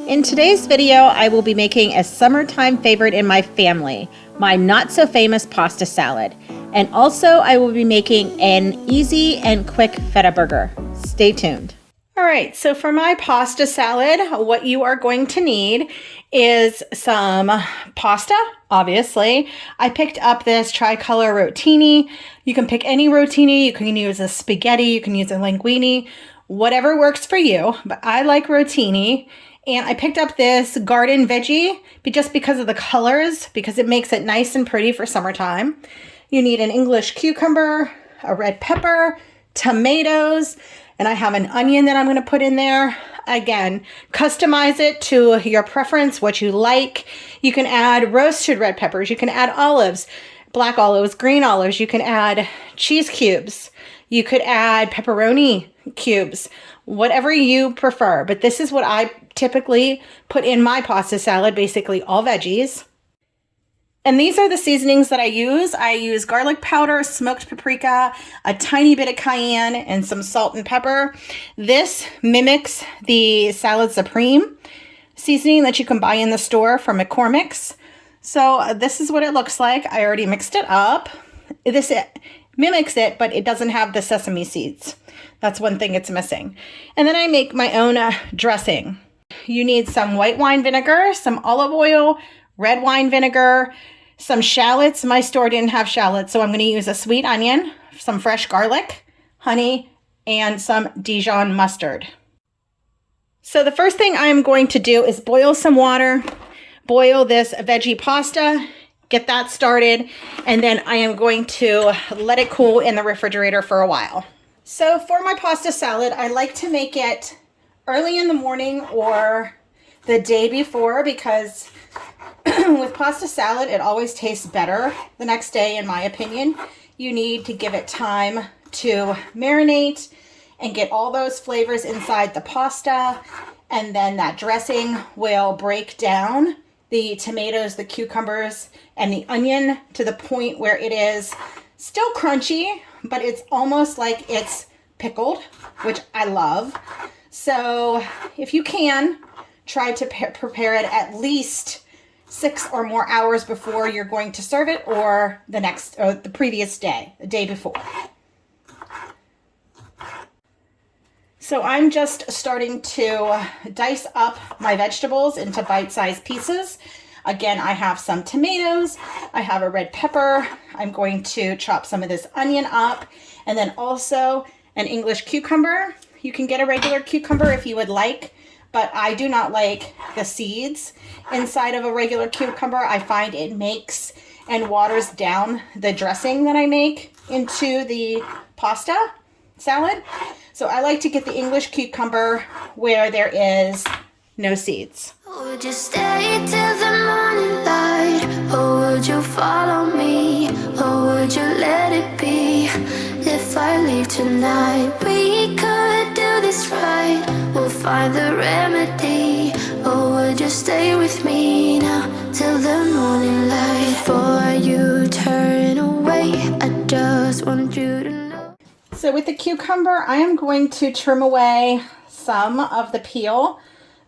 In today's video, I will be making a summertime favorite in my family, my not-so-famous pasta salad. And also, I will be making an easy and quick feta burger. Stay tuned. All right, so for my pasta salad, what you are going to need is some pasta, obviously. I picked up this tricolor rotini. You can pick any rotini. You can use a spaghetti. You can use a linguine. Whatever works for you, but I like rotini. And I picked up this garden veggie just because of the colors, because it makes it nice and pretty for summertime. You need an English cucumber, a red pepper, tomatoes, and I have an onion that I'm going to put in there. Again, customize it to your preference, what you like. You can add roasted red peppers. You can add olives, black olives, green olives. You can add cheese cubes. You could add pepperoni cubes, whatever you prefer. But this is what I typically put in my pasta salad, basically all veggies. And these are the seasonings that I use. I use garlic powder, smoked paprika, a tiny bit of cayenne, and some salt and pepper. This mimics the Salad Supreme seasoning that you can buy in the store from McCormick's. So this is what it looks like. I already mixed it up. This mimics it, but it doesn't have the sesame seeds. That's one thing it's missing. And then I make my own dressing. You need some white wine vinegar, some olive oil, red wine vinegar, some shallots. My store didn't have shallots, so I'm going to use a sweet onion, some fresh garlic, honey, and some Dijon mustard. So the first thing I'm going to do is boil some water, boil this veggie pasta, get that started, and then I am going to let it cool in the refrigerator for a while. So for my pasta salad, I like to make it early in the morning or the day before, because with pasta salad, it always tastes better the next day, in my opinion. You need to give it time to marinate and get all those flavors inside the pasta, and then that dressing will break down the tomatoes, the cucumbers, and the onion to the point where it is still crunchy, but it's almost like it's pickled, which I love. So if you can, try to prepare it at least 6 or more hours before you're going to serve it, or the previous day, the day before. So I'm just starting to dice up my vegetables into bite-sized pieces. Again, I have some tomatoes, I have a red pepper, I'm going to chop some of this onion up, and then also an English cucumber. You can get a regular cucumber if you would like, but I do not like the seeds inside of a regular cucumber. I find it makes and waters down the dressing that I make into the pasta salad. So I like to get the English cucumber where there is no seeds. Would you stay till the morning light, or would you follow me, or would you let it be? If I leave tonight, we could do this right. We'll find the remedy. Or would you stay with me now till the morning light? Before you turn away, I just want you to know. So with the cucumber, I am going to trim away some of the peel,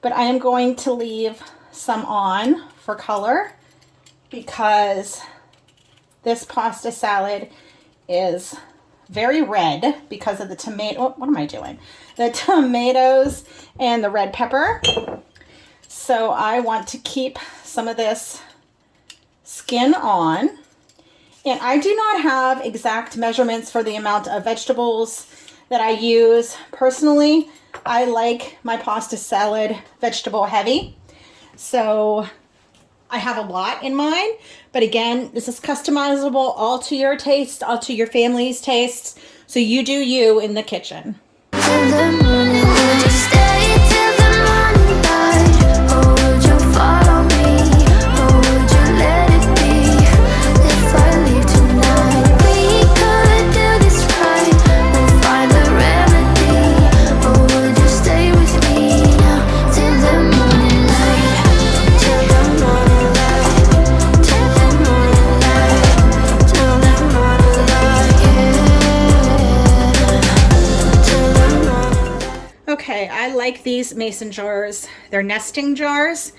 but I am going to leave some on for color, because this pasta salad is very red because of the tomato. What am I doing? The tomatoes and the red pepper. So I want to keep some of this skin on. And I do not have exact measurements for the amount of vegetables that I use. Personally, I like my pasta salad vegetable heavy. So I have a lot in mind, but again, this is customizable all to your taste, all to your family's tastes. So you do you in the kitchen. Till the morning, would you stay till the morning light, or would you follow me, or would you let it be? If I leave tonight, we could do this right. We'll find the remedy. Or would you stay with me now till the morning light, till the morning light, till the morning light, till the morning light, yeah, till the morning light. like these mason jars. They're nesting jars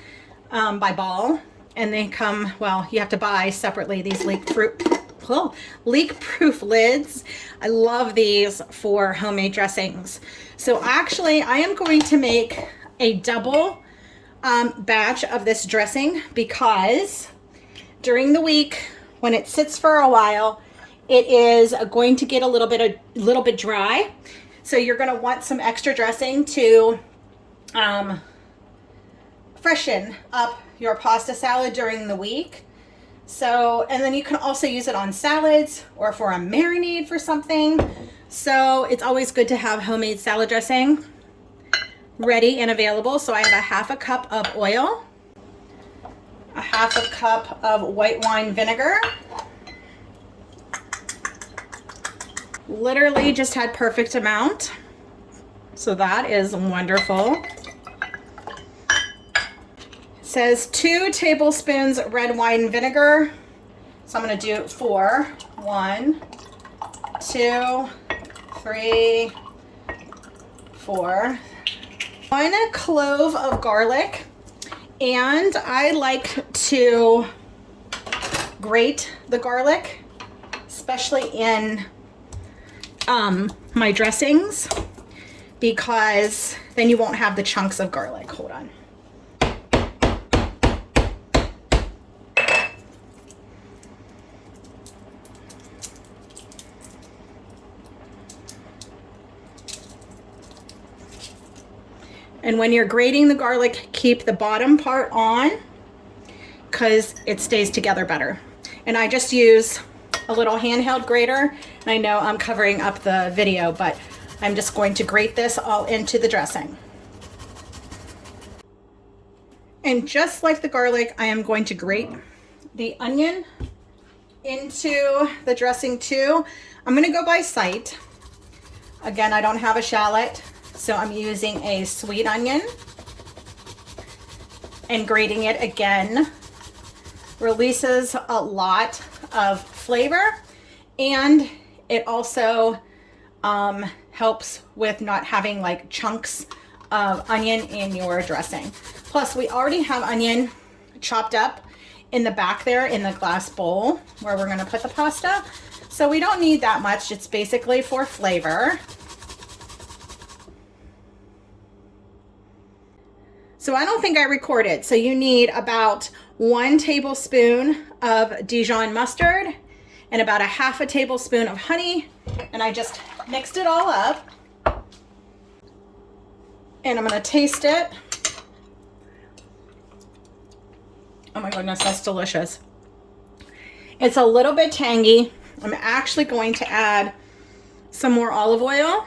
by Ball, and they come, well, you have to buy separately these leak-proof lids. I love these for homemade dressings. So actually, I am going to make a double batch of this dressing because during the week, when it sits for a while, it is going to get a little bit dry. So you're going to want some extra dressing to freshen up your pasta salad during the week. So, and then you can also use it on salads or for a marinade for something. So it's always good to have homemade salad dressing ready and available. So I have a half a cup of oil, a half a cup of white wine vinegar. Literally just had perfect amount. So that is wonderful. It says 2 tablespoons red wine vinegar. So I'm going to do 4. 1, 2, 3, 4. 1 clove of garlic. And I like to grate the garlic, especially in my dressings, because then you won't have the chunks of garlic. Hold on. And when you're grating the garlic, keep the bottom part on because it stays together better. And I just use a little handheld grater. And I know I'm covering up the video, but I'm just going to grate this all into the dressing. And just like the garlic, I am going to grate the onion into the dressing too. I'm going to go by sight. Again, I don't have a shallot, so I'm using a sweet onion. And grating it again releases a lot of flavor, and it also helps with not having like chunks of onion in your dressing. Plus, we already have onion chopped up in the back there in the glass bowl where we're going to put the pasta. So we don't need that much. It's basically for flavor. So I don't think I recorded. So you need about 1 tablespoon of Dijon mustard and about a half a tablespoon of honey. And I just mixed it all up. And I'm going to taste it. Oh my goodness, that's delicious. It's a little bit tangy. I'm actually going to add some more olive oil.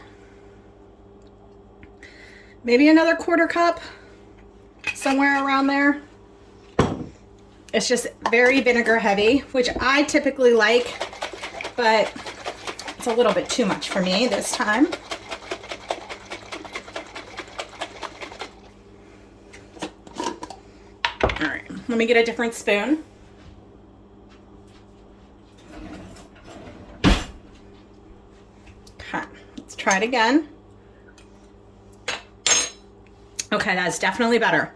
Maybe another 1/4 cup, somewhere around there. It's just very vinegar heavy, which I typically like, but it's a little bit too much for me this time. All right, let me get a different spoon. Okay, let's try it again. Okay, that's definitely better.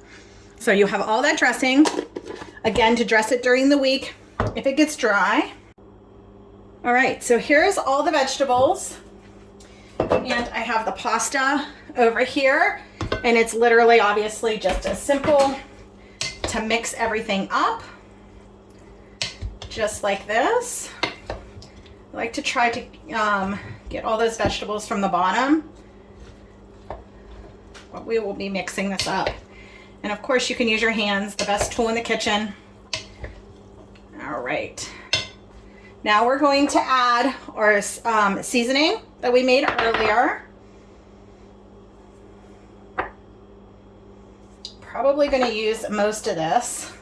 So you have all that dressing, again, to dress it during the week if it gets dry. All right, so here's all the vegetables. And I have the pasta over here. And it's literally, obviously, just as simple to mix everything up. Just like this. I like to try to get all those vegetables from the bottom. But we will be mixing this up. And of course, you can use your hands, the best tool in the kitchen. All right. Now we're going to add our seasoning that we made earlier. Probably going to use most of this,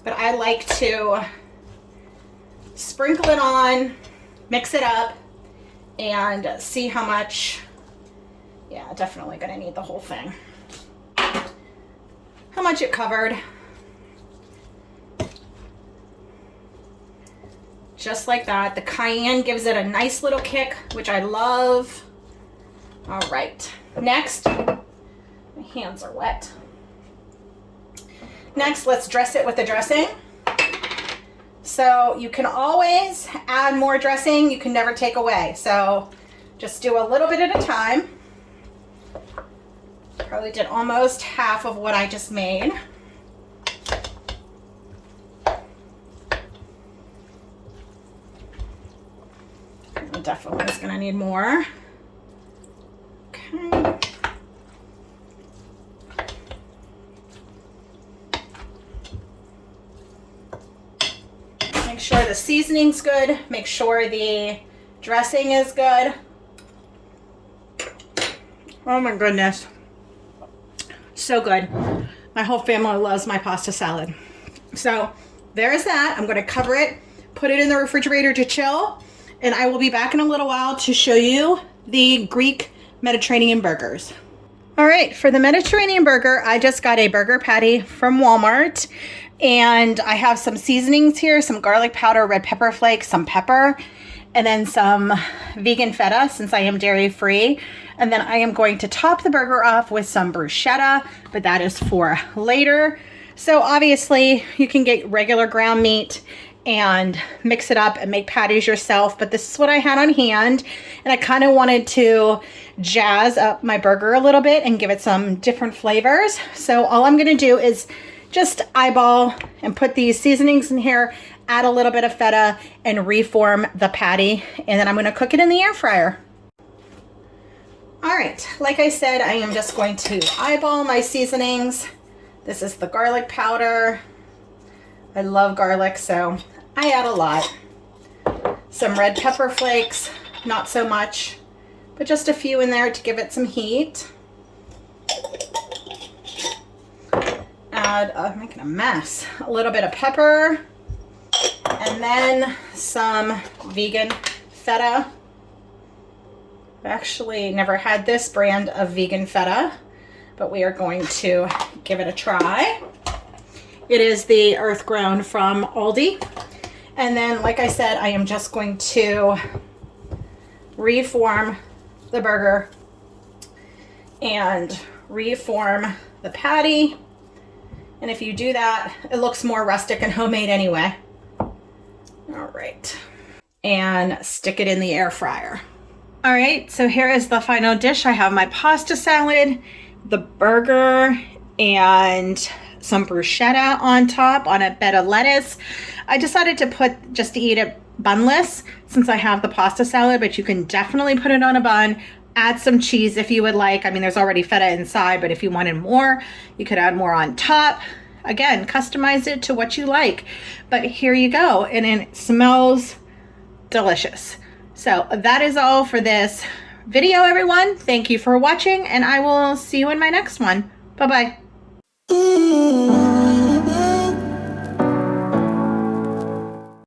but I like to sprinkle it on, mix it up, and see how much. Yeah, definitely going to need the whole thing. How much it covered. Just like that. The cayenne gives it a nice little kick, which I love. All right. Next, hands are wet. Next, let's dress it with the dressing. So you can always add more dressing. You can never take away. So just do a little bit at a time. Probably did almost half of what I just made. Definitely is going to need more. Okay. Make sure the seasoning's good. Make sure the dressing is good. Oh my goodness. So good. My whole family loves my pasta salad. So there's that. I'm going to cover it, put it in the refrigerator to chill, and I will be back in a little while to show you the Greek Mediterranean burgers. All right, for the Mediterranean burger, I just got a burger patty from Walmart, and I have some seasonings here, some garlic powder, red pepper flakes, some pepper, and then some vegan feta since I am dairy free. And then I am going to top the burger off with some bruschetta, but that is for later. So obviously you can get regular ground meat and mix it up and make patties yourself, but this is what I had on hand, and I kind of wanted to jazz up my burger a little bit and give it some different flavors. So all I'm going to do is just eyeball and put these seasonings in here, add a little bit of feta, and reform the patty, and then I'm going to cook it in the air fryer. All right, like I said, I am just going to eyeball my seasonings. This is the garlic powder. I love garlic, so I add a lot. Some red pepper flakes, not so much, but just a few in there to give it some heat. Add, I'm making a mess, a little bit of pepper, and then some vegan feta. I've actually never had this brand of vegan feta, but we are going to give it a try. It is the earth grown from Aldi. And then, like I said, I am just going to reform the burger and reform the patty. And if you do that, it looks more rustic and homemade anyway. All right. And stick it in the air fryer. All right, so here is the final dish. I have my pasta salad, the burger, and some bruschetta on top on a bed of lettuce. I decided to eat it bunless since I have the pasta salad, but you can definitely put it on a bun. Add some cheese if you would like. I mean, there's already feta inside, but if you wanted more, you could add more on top. Again, customize it to what you like. But here you go, and it smells delicious. So that is all for this video, everyone. Thank you for watching, and I will see you in my next one. Bye-bye.